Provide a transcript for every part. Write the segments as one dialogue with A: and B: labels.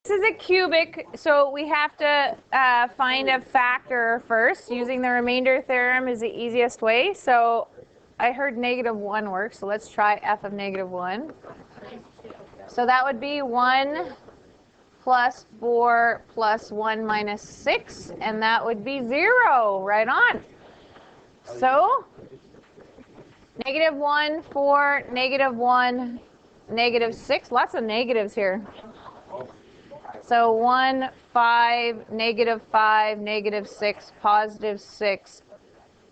A: this is a cubic, so we have to find a factor first. Using the remainder theorem is the easiest way. So I heard -1 works, so let's try f of -1. So that would be 1 plus 4 plus 1 minus 6, and that would be 0. Right on. So -1, 4, -1, -6. Lots of negatives here. So 1, 5, -5, -6, +6,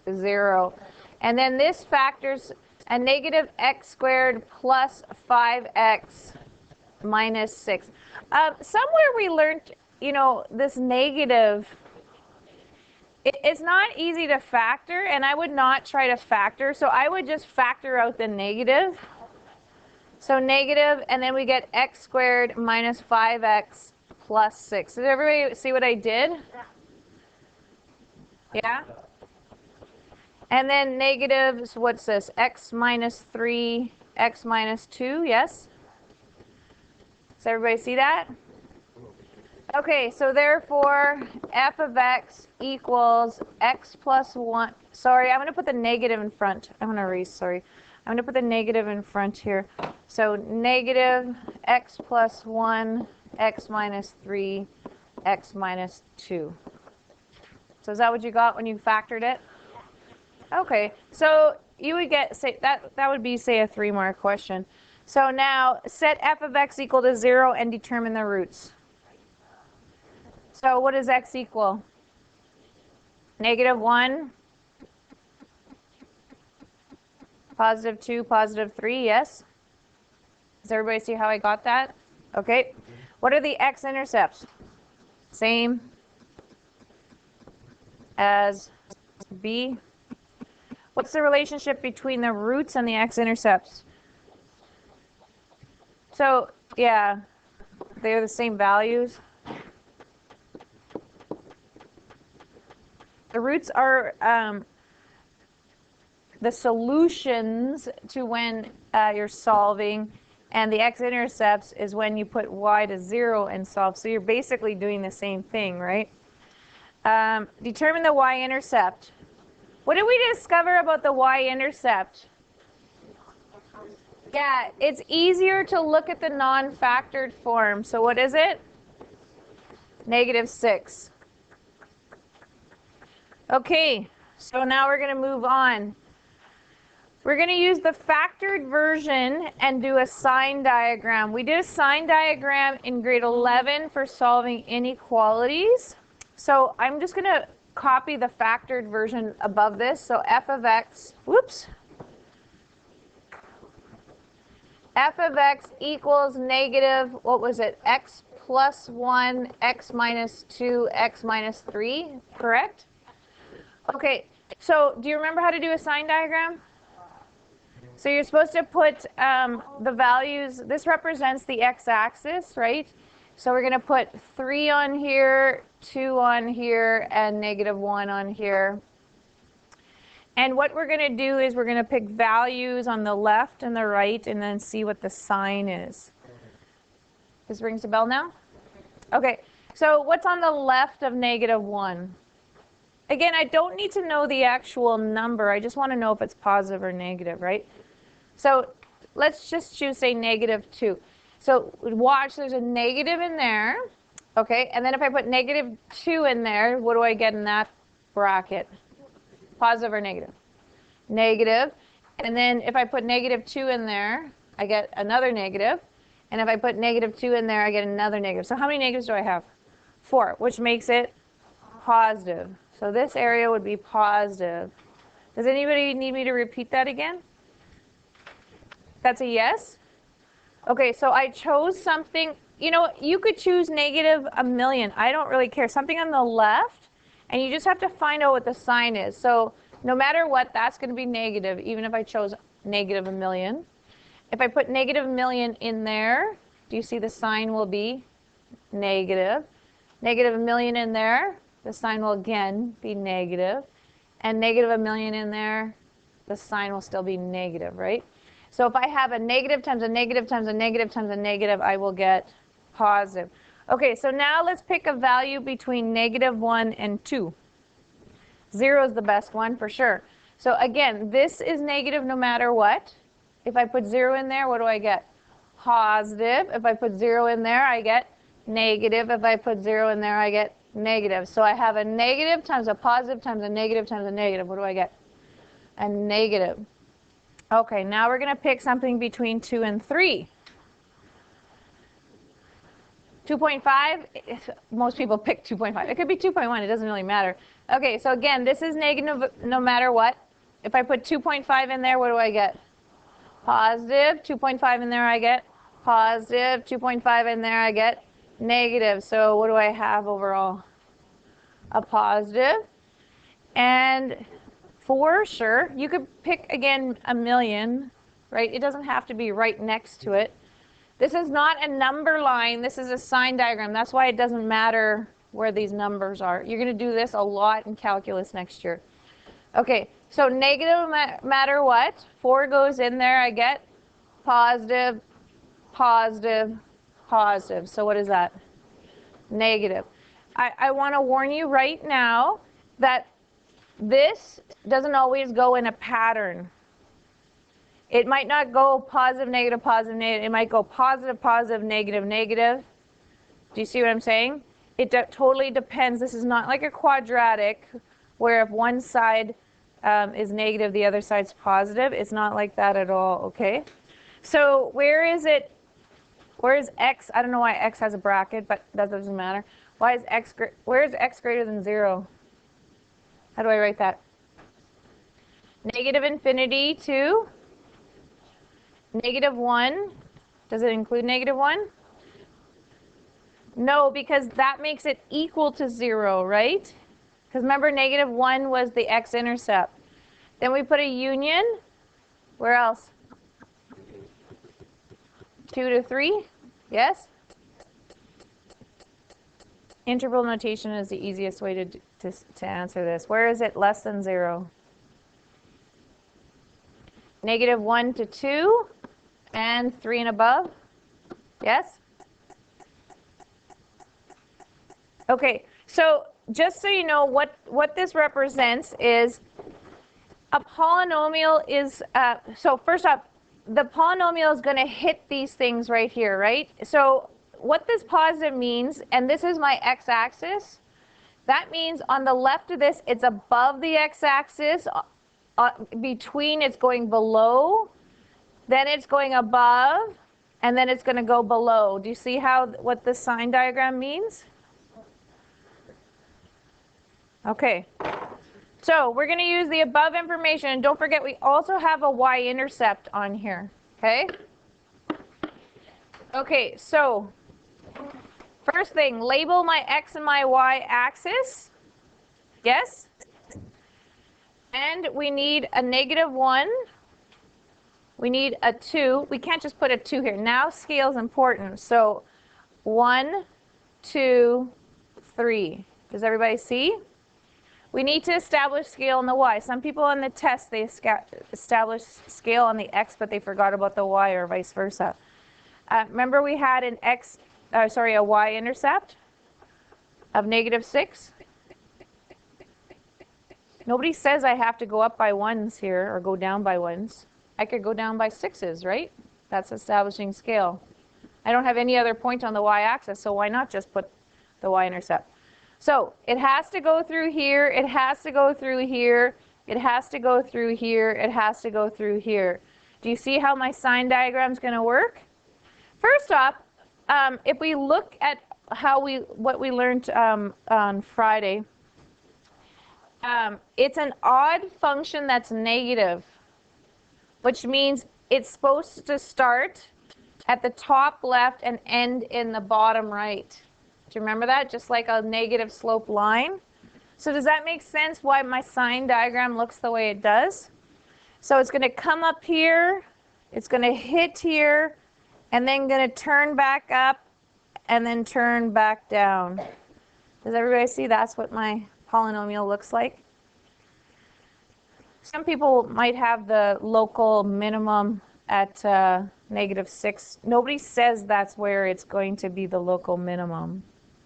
A: 0. And then this factors a -x squared plus 5x minus 6. Somewhere we learned, you know, this negative. It's not easy to factor, and I would not try to factor. So I would just factor out the negative. So negative, and then we get x squared minus 5x plus 6. Did everybody see what I did? Yeah? And then negatives, what's this? X minus 3, x minus 2, yes? Does everybody see that? Okay, so therefore, f of x equals x plus 1. Sorry, I'm going to put the negative in front. I'm going to erase, sorry. I'm going to put the negative in front here. So negative x plus 1, x minus 3, x minus 2. So is that what you got when you factored it? Okay, so you would get, say, that would be, say, a 3-mark question. So now set f of x equal to 0 and determine the roots. So what does x equal? -1, +2, +3, yes? Does everybody see how I got that? Okay. What are the x-intercepts? Same as b. What's the relationship between the roots and the x-intercepts? So, yeah, they're the same values. The roots are the solutions to when you're solving, and the x-intercepts is when you put y to 0 and solve. So you're basically doing the same thing, right? Determine the y-intercept. What did we discover about the y-intercept? Yeah, it's easier to look at the non-factored form. So what is it? -6. Okay, so now we're going to move on. We're going to use the factored version and do a sign diagram. We did a sign diagram in grade 11 for solving inequalities. So I'm just going to copy the factored version above this. So f of x, whoops. F of x equals negative, what was it? X plus 1, x minus 2, x minus 3, correct? Okay, so do you remember how to do a sign diagram? So you're supposed to put the values, this represents the x-axis, right? So we're going to put 3 on here, 2 on here, and -1 on here. And what we're going to do is we're going to pick values on the left and the right and then see what the sign is. This rings a bell now? Okay, so what's on the left of -1? Again, I don't need to know the actual number. I just want to know if it's positive or negative, right? So let's just choose, say, -2. So watch, there's a negative in there. Okay, and then if I put -2 in there, what do I get in that bracket? Positive or negative? Negative. And then if I put -2 in there, I get another negative. And if I put -2 in there, I get another negative. So how many negatives do I have? 4, which makes it positive. So this area would be positive. Does anybody need me to repeat that again? That's a yes? Okay, so I chose something, you know, you could choose -1,000,000. I don't really care. Something on the left, and you just have to find out what the sign is. So no matter what, that's going to be negative, even if I chose -1,000,000. If I put -1,000,000 in there, do you see the sign will be negative? -1,000,000 in there, the sign will again be negative. And -1,000,000 in there, the sign will still be negative, right? So if I have a negative times a negative times a negative times a negative, I will get positive. Okay, so now let's pick a value between -1 and 2. 0 is the best one for sure. So again, this is negative no matter what. If I put 0 in there, what do I get? Positive. If I put 0 in there, I get negative. If I put 0 in there, I get negative. So I have a negative times a positive times a negative times a negative. What do I get? A negative. Okay, now we're going to pick something between 2 and 3. 2.5, most people pick 2.5. It could be 2.1, it doesn't really matter. Okay, so again, this is negative no matter what. If I put 2.5 in there, what do I get? Positive. 2.5 in there, I get positive. 2.5 in there, I get negative. So what do I have overall? A positive. And 4, sure. You could pick, again, a million, right? It doesn't have to be right next to it. This is not a number line. This is a sign diagram. That's why it doesn't matter where these numbers are. You're going to do this a lot in calculus next year. Okay, so negative matter what? 4 goes in there. I get positive, positive, positive. So what is that? Negative. I want to warn you right now that this doesn't always go in a pattern. It might not go positive, negative, positive, negative. It might go positive, positive, negative, negative. Do you see what I'm saying? It totally depends. This is not like a quadratic where if one side is negative, the other side's positive. It's not like that at all, okay? So where is it? Where is x? I don't know why x has a bracket, but that doesn't matter. Why is x, where is x greater than 0? How do I write that? Negative infinity to -1. Does it include -1? No, because that makes it equal to 0, right? Because remember, -1 was the x-intercept. Then we put a union. Where else? 2 to 3. Yes? Interval notation is the easiest way to answer this. Where is it less than 0? -1 to 2 and 3 and above. Yes? Okay, so just so you know, what this represents is a polynomial is, so first off, the polynomial is going to hit these things right here, right? So what this positive means, and this is my x-axis, that means on the left of this, it's above the x-axis, between it's going below, then it's going above, and then it's going to go below. Do you see what this sign diagram means? Okay, so we're going to use the above information. And don't forget, we also have a y-intercept on here, okay? Okay, so first thing, label my x and my y axis. Yes? And we need a -1. We need a 2. We can't just put a 2 here. Now scale is important. So 1, 2, 3. Does everybody see? We need to establish scale on the y. Some people on the test, they establish scale on the x, but they forgot about the y, or vice versa. Remember we had an a y-intercept of -6? Nobody says I have to go up by 1s here or go down by 1s. I could go down by 6s, right? That's establishing scale. I don't have any other point on the y-axis, so why not just put the y-intercept? So it has to go through here, it has to go through here, it has to go through here, it has to go through here. Do you see how my sign diagram is going to work? First off, if we look at what we learned on Friday, it's an odd function that's negative, which means it's supposed to start at the top left and end in the bottom right. Do you remember that? Just like a negative slope line. So does that make sense why my sign diagram looks the way it does? So it's going to come up here, it's going to hit here, and then going to turn back up and then turn back down. Does everybody see that's what my polynomial looks like? Some people might have the local minimum at -6. Nobody says that's where it's going to be the local minimum.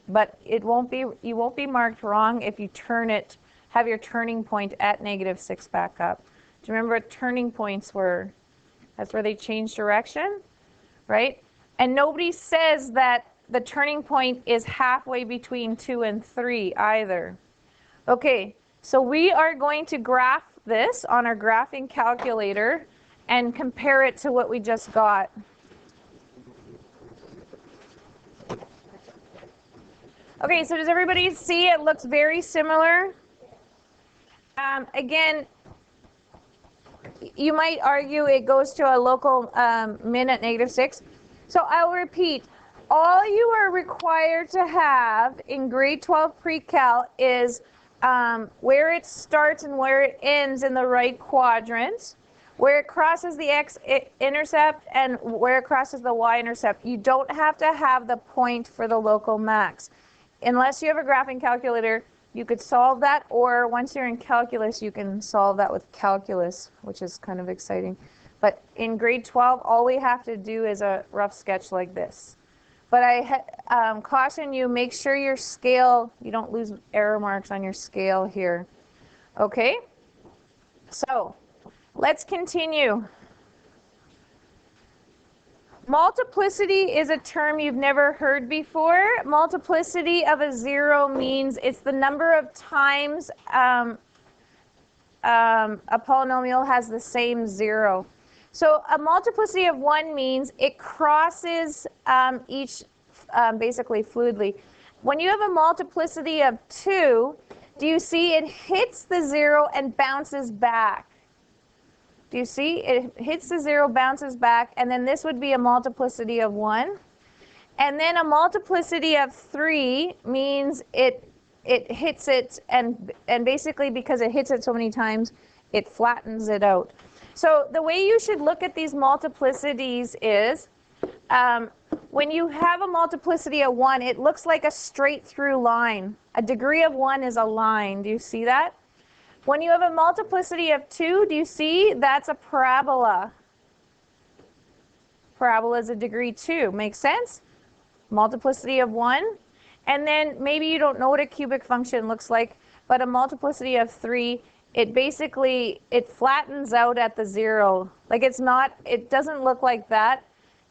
A: But it won't be, you won't be marked wrong if you turn it, have your turning point at -6 back up. Do you remember what turning points were? That's where they change direction, right? And nobody says that the turning point is halfway between 2 and 3 either. Okay, so we are going to graph this on our graphing calculator and compare it to what we just got. Okay, so does everybody see it looks very similar? Again, you might argue it goes to a local min at -6. So I'll repeat, all you are required to have in grade 12 pre-cal is where it starts and where it ends in the right quadrant, where it crosses the x-intercept and where it crosses the y-intercept. You don't have to have the point for the local max. Unless you have a graphing calculator, you could solve that, or once you're in calculus, you can solve that with calculus, which is kind of exciting. But in grade 12, all we have to do is a rough sketch like this. But I caution you, make sure your scale, you don't lose error marks on your scale here. Okay? So, let's continue. Multiplicity is a term you've never heard before. Multiplicity of a zero means it's the number of times a polynomial has the same zero. So a multiplicity of 1 means it crosses each basically fluidly. When you have a multiplicity of 2, do you see it hits the 0 and bounces back? Do you see? It hits the 0, bounces back, and then this would be a multiplicity of 1. And then a multiplicity of 3 means it hits it, and basically because it hits it so many times, it flattens it out. So the way you should look at these multiplicities is when you have a multiplicity of 1, it looks like a straight through line. A degree of 1 is a line. Do you see that? When you have a multiplicity of 2, do you see? That's a parabola. Parabola is a degree 2. Makes sense? Multiplicity of 1. And then maybe you don't know what a cubic function looks like, but a multiplicity of 3, it basically, it flattens out at the 0. Like it's not, it doesn't look like that,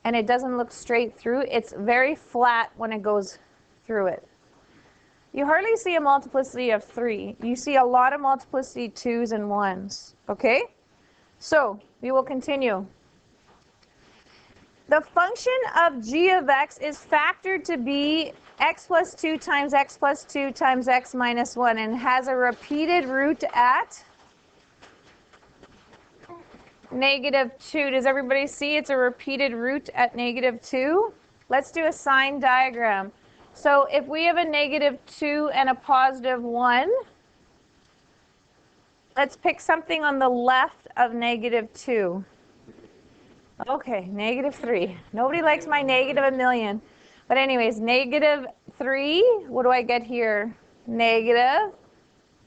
A: and it doesn't look straight through. It's very flat when it goes through it. You hardly see a multiplicity of 3. You see a lot of multiplicity 2s and 1s. Okay? So, we will continue. The function of g of x is factored to be x plus 2 times x plus 2 times x minus 1 and has a repeated root at -2. Does everybody see it's a repeated root at -2? Let's do a sign diagram. So if we have a -2 and a +1, let's pick something on the left of -2. Okay, -3. Nobody likes my negative a million. But anyways, -3, what do I get here? Negative,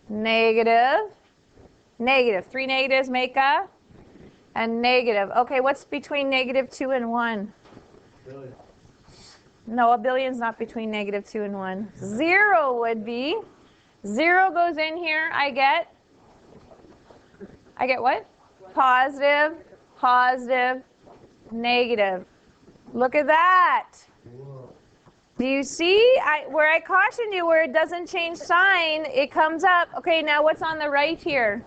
A: negative, negative. 3 negatives make a negative. Okay, what's between -2 and 1? Billion. No, a billion's not between -2 and 1. 0 would be. 0 goes in here. I get what? Positive, positive, negative. Look at that. Do you see? Where I caution you, where it doesn't change sign, it comes up. Okay, now what's on the right here?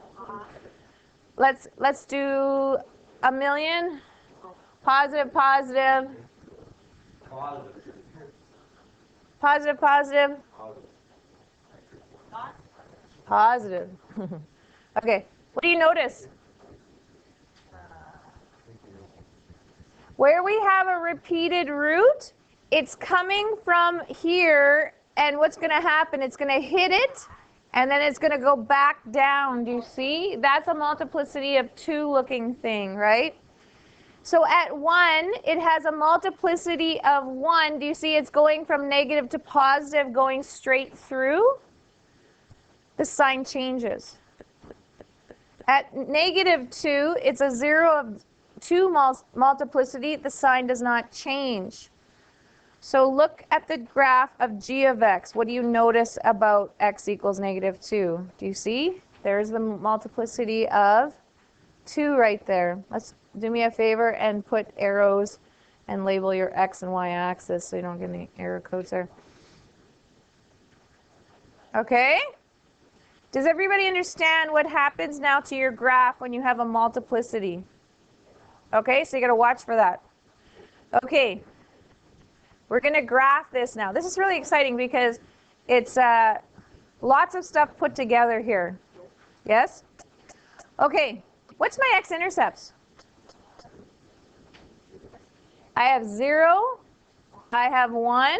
A: Let's do a million. Positive, positive. Positive, positive. Positive. Okay, what do you notice? Where we have a repeated root, it's coming from here, and what's going to happen? It's going to hit it, and then it's going to go back down. Do you see? That's a multiplicity of 2 looking thing, right? So at 1, it has a multiplicity of 1. Do you see it's going from negative to positive, going straight through? The sign changes. At -2, it's a 0 of 2 multiplicity, the sign does not change. So look at the graph of g of x. What do you notice about x equals negative 2? Do you see? There's the multiplicity of 2 right there. Let's do me a favor and put arrows and label your x and y axis so you don't get any error codes there. Okay? Does everybody understand what happens now to your graph when you have a multiplicity? Okay, so you got to watch for that. Okay, we're going to graph this now. This is really exciting because it's lots of stuff put together here. Yes? Okay, what's my x-intercepts? I have 0, I have 1,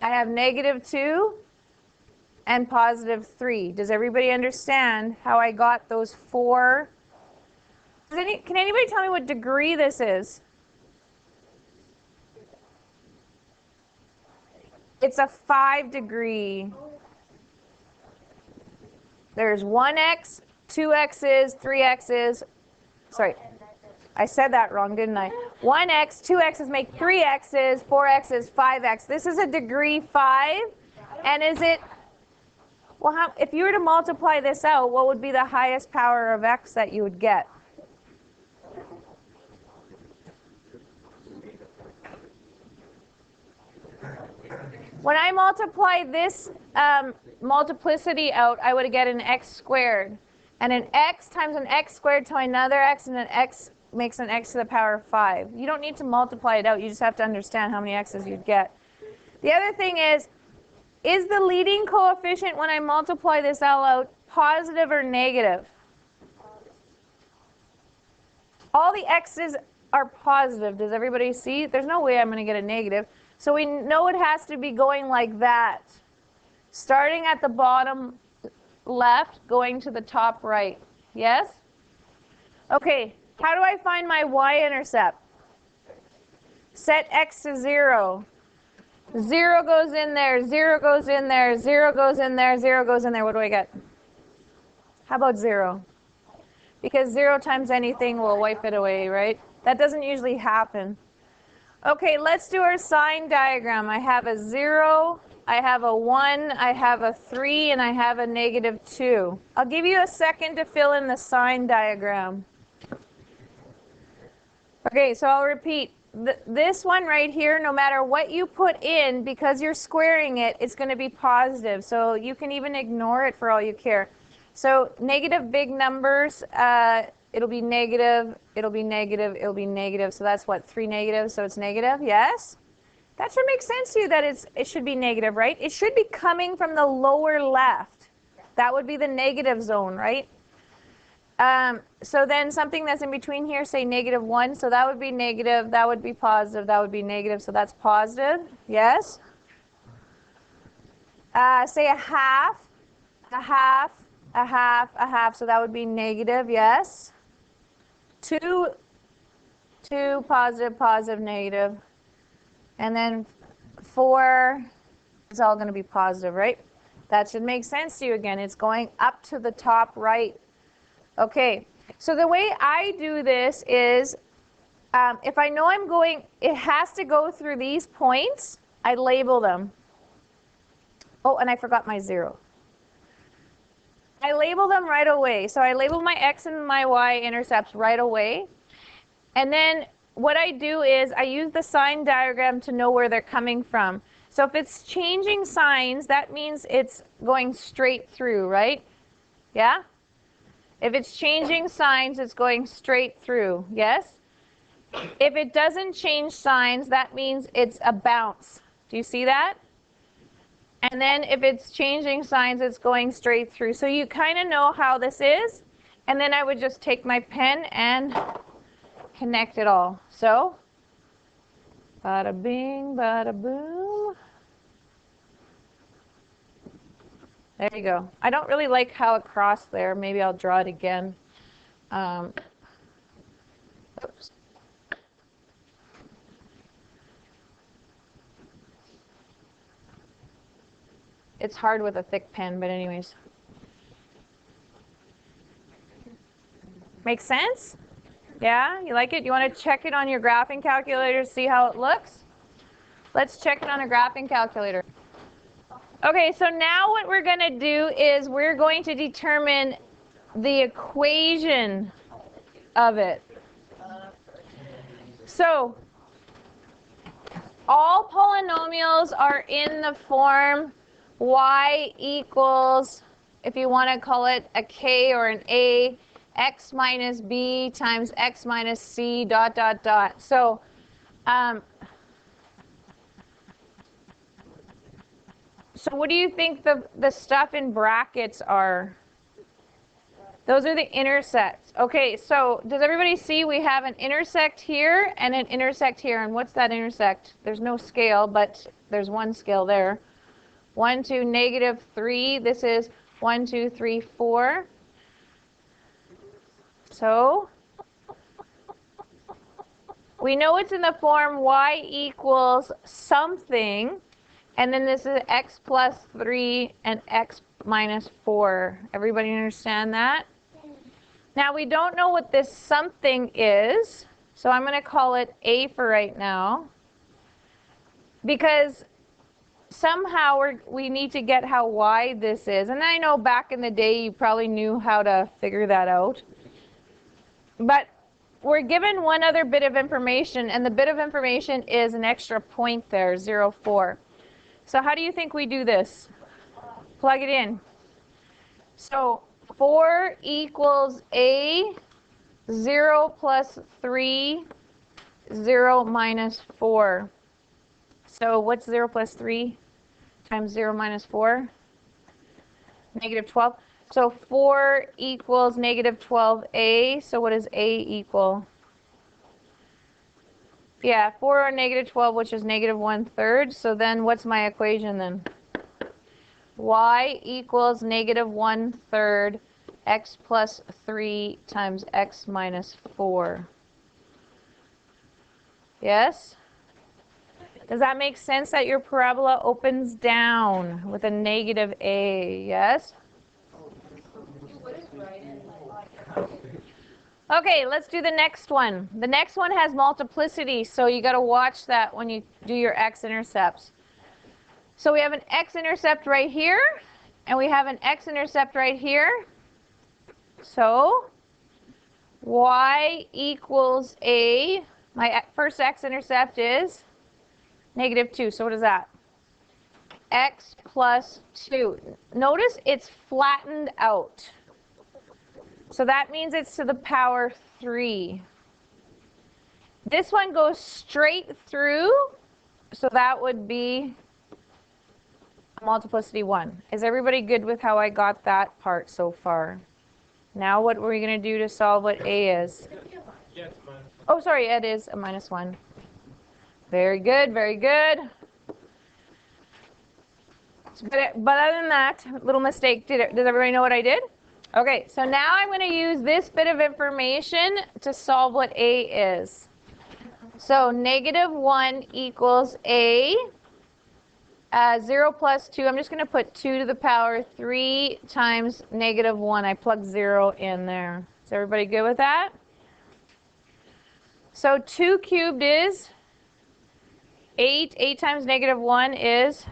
A: I have negative 2, and positive 3. Does everybody understand how I got those 4? Can anybody tell me what degree this is? It's a 5 degree. There's 1x, 2x's, 3x's. Sorry, I said that wrong, didn't I? 1x, 2x's make 3x's, 4x's, 5x. This is a degree 5. And is it, well, if you were to multiply this out, what would be the highest power of x that you would get? When I multiply this multiplicity out, I would get an x squared. And an x times an x squared to another x, and an x makes an x to the power of 5. You don't need to multiply it out. You just have to understand how many x's you'd get. The other thing is the leading coefficient when I multiply this all out positive or negative? All the x's are positive. Does everybody see? There's no way I'm going to get a negative. So we know it has to be going like that. Starting at the bottom left, going to the top right. Yes? Okay, how do I find my y-intercept? Set x to 0. 0 goes in there, 0 goes in there, 0 goes in there, 0 goes in there. What do I get? How about 0? Because 0 times anything will wipe it away, right? That doesn't usually happen. Okay, let's do our sign diagram. I have a 0, I have a 1, I have a 3, and I have a negative 2. I'll give you a second to fill in the sign diagram. Okay, so I'll repeat. This one right here, no matter what you put in, because you're squaring it, it's going to be positive. So you can even ignore it for all you care. So negative big numbers, it'll be negative, it'll be negative, it'll be negative. So that's what, 3 negatives, so it's negative, yes? That should make sense to you that it should be negative, right? It should be coming from the lower left. That would be the negative zone, right? So then something that's in between here, say negative 1, so that would be negative, that would be positive, that would be negative, so that's positive, yes? Say a half, a half, a half, a half, so that would be negative, yes? 2, positive, positive, negative, and then 4, it's all going to be positive, right? That should make sense to you again. It's going up to the top right. Okay, so the way I do this is, if I know I'm going, it has to go through these points, I label them. Oh, and I forgot my 0. I label them right away. So I label my x and my y intercepts right away. And then what I do is I use the sign diagram to know where they're coming from. So if it's changing signs, that means it's going straight through, right? Yeah? If it's changing signs, it's going straight through, yes? If it doesn't change signs, that means it's a bounce. Do you see that? And then if it's changing signs, it's going straight through. So you kind of know how this is. And then I would just take my pen and connect it all. So, bada bing, bada boom. There you go. I don't really like how it crossed there. Maybe I'll draw it again. Oops. It's hard with a thick pen, but anyways. Make sense? Yeah, you like it? You want to check it on your graphing calculator to see how it looks? Let's check it on a graphing calculator. Okay, so now what we're going to do is we're going to determine the equation of it. So all polynomials are in the form y equals, if you want to call it a k or an a, x minus b times x minus c dot dot dot. So what do you think the stuff in brackets are? Those are the intersects. Okay, so does everybody see we have an intersect here and an intersect here? And what's that intersect? There's no scale, but there's one scale there. 1, 2, -3. This is 1, 2, 3, 4. So we know it's in the form y equals something. And then this is x plus 3 and x minus 4. Everybody understand that? Now we don't know what this something is, so I'm going to call it a for right now. Because somehow we need to get how wide this is. And I know back in the day you probably knew how to figure that out. But we're given one other bit of information, and the bit of information is an extra point there, 0, 4. So how do you think we do this? Plug it in. So 4 equals a, 0 plus 3, 0 minus 4. So what's 0 plus 3 times 0 minus 4? -12. So 4 equals -12a. So what does a equal? Yeah, 4 or -12, which is -1/3. So then what's my equation then? Y equals -1/3 x plus 3 times x minus 4. Yes? Does that make sense that your parabola opens down with a -a? Yes? Okay, let's do the next one. The next one has multiplicity, so you got to watch that when you do your x-intercepts. So we have an x-intercept right here, and we have an x-intercept right here. So y equals a, my first x-intercept is -2. So what is that? X plus 2. Notice it's flattened out. So that means it's to the power 3. This one goes straight through, so that would be multiplicity 1. Is everybody good with how I got that part so far? Now what are we going to do to solve what a is? Oh, sorry, it is a -1. Very good, very good. But other than that, little mistake. Does everybody know what I did? Okay, so now I'm going to use this bit of information to solve what a is. So -1 equals a. 0 plus 2, I'm just going to put 2 to the power 3 times -1. I plug 0 in there. Is everybody good with that? So 2 cubed is 8. 8 times -1 is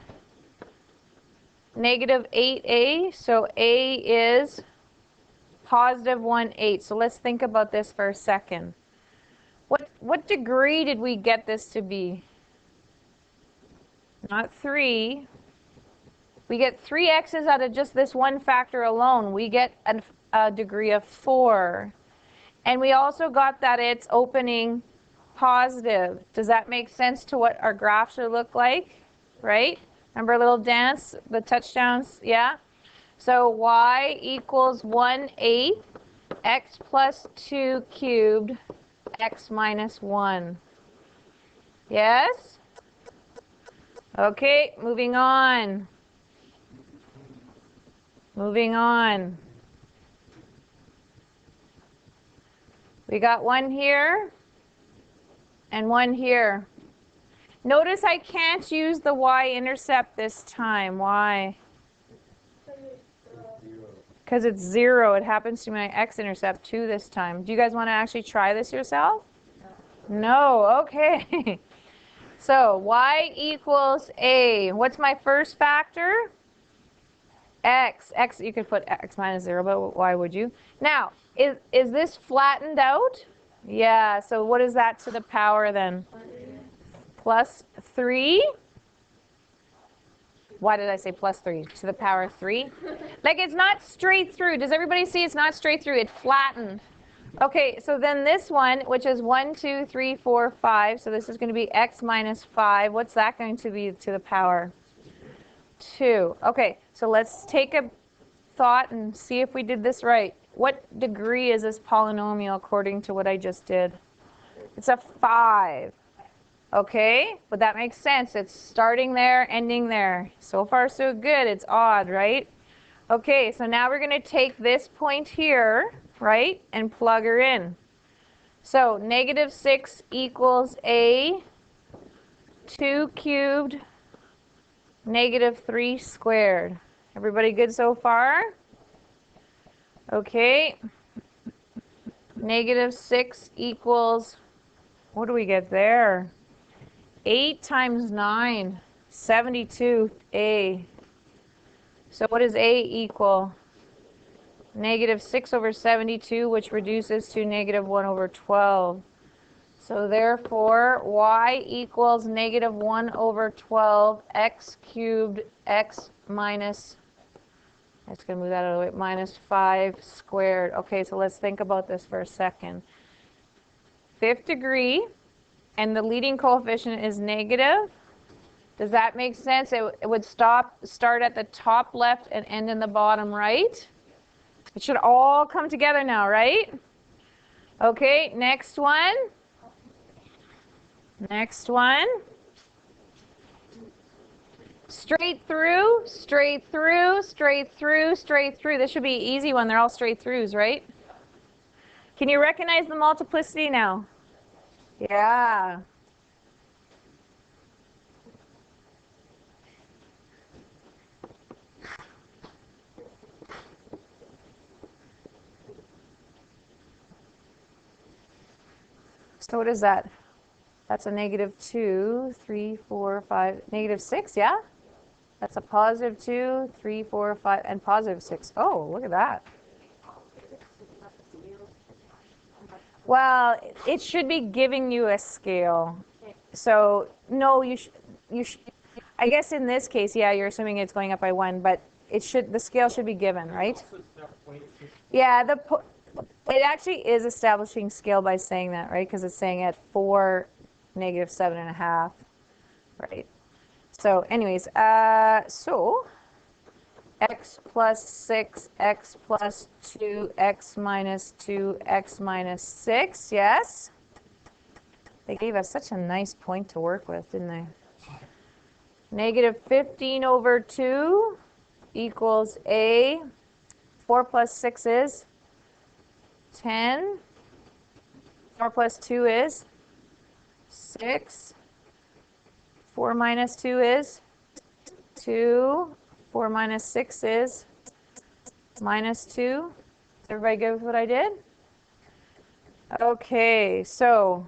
A: -8a. So a is +1/8. So let's think about this for a second. What degree did we get this to be? Not 3. We get 3 x's out of just this one factor alone. We get a degree of 4. And we also got that it's opening positive. Does that make sense to what our graph should look like? Right? Remember a little dance, the touchdowns? Yeah? So y equals 1/8 x plus 2 cubed x minus 1. Yes? Okay, moving on. Moving on. We got one here and one here. Notice I can't use the y-intercept this time. Why? because it's 0. It happens to be my x-intercept 2 this time. Do you guys want to actually try this yourself? No. Okay. So y equals a. What's my first factor? X. X, you could put x minus 0, but why would you? Now, is this flattened out? Yeah, so what is that to the power then? Plus 3. Why did I say plus 3? To the power 3? Like, it's not straight through. Does everybody see it's not straight through? It flattened. Okay, so then this one, which is 1, 2, 3, 4, 5. So this is going to be x minus 5. What's that going to be to the power? 2. Okay, so let's take a thought and see if we did this right. What degree is this polynomial according to what I just did? It's a 5. Okay, but that makes sense. It's starting there, ending there. So far, so good. It's odd, right? Okay, so now we're going to take this point here, right, and plug her in. So negative 6 equals a 2 cubed negative 3 squared. Everybody good so far? Okay. Negative 6 equals, what do we get there? 8 times 9, 72a. So what does a equal? Negative 6 over 72, which reduces to negative 1 over 12. So therefore, y equals negative 1 over 12 x cubed x minus, I'm just going to move that out of the way, minus 5 squared. Okay, so let's think about this for a second. 5th degree, and the leading coefficient is negative. Does that make sense? It would start at the top left and end in the bottom right. It should all come together now, right? Okay, next one. Next one. Straight through, straight through, straight through, straight through. This should be an easy one. They're all straight throughs, right? Can you recognize the multiplicity now? Yeah. So what is that? That's a negative 2, 3, 4, 5, negative 6, yeah? That's a positive 2, 3, 4, 5, and positive 6. Oh, look at that. Well, it should be giving you a scale. So, no, you should, I guess in this case, yeah, you're assuming it's going up by 1, but the scale should be given, right? Yeah, it actually is establishing scale by saying that, right? Because it's saying at 4, negative 7.5, right? So anyways, so x plus 6, x plus 2, x minus 2, x minus 6, yes? They gave us such a nice point to work with, didn't they? Negative 15 over 2 equals a. 4 plus 6 is 10. 4 plus 2 is 6. 4 minus 2 is 2. 4 minus 6 is minus 2. Is everybody good with what I did? Okay, so,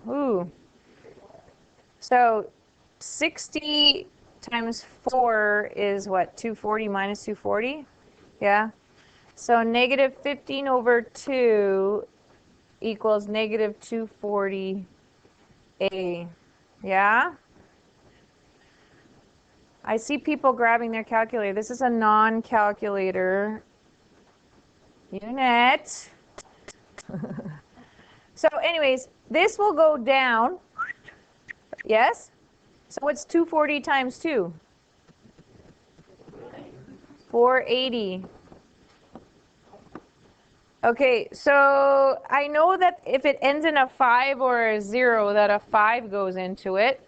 A: so 60 times 4 is what? 240 minus 240? Yeah? So negative 15 over 2 equals negative 240a. Yeah? I see people grabbing their calculator. This is a non-calculator unit. So anyways, this will go down. Yes? So what's 240 times 2? 480. Okay, so I know that if it ends in a 5 or a 0, that a 5 goes into it.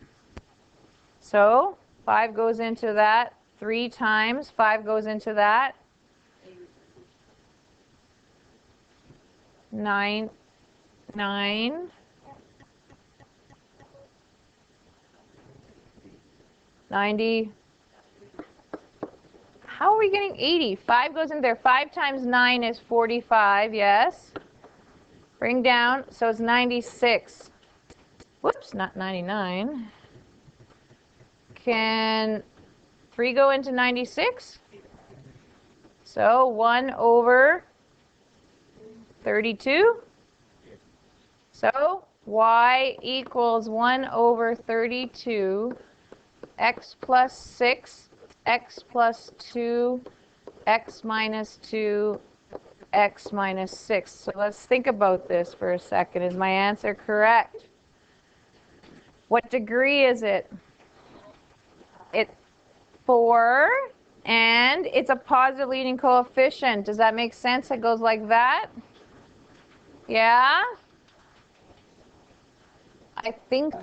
A: So 5 goes into that 3 times. 5 goes into that. 9. 90. how are we getting 80? 5 goes in there. 5 times 9 is 45, yes. Bring down, so it's 96. Whoops, not 99. Can 3 go into 96? So 1 over 32. So y equals 1 over 32, x plus 6, x plus 2, x minus 2, x minus 6. So let's think about this for a second. Is my answer correct? What degree is it? It's 4, and it's a positive leading coefficient. Does that make sense? It goes like that? Yeah? I think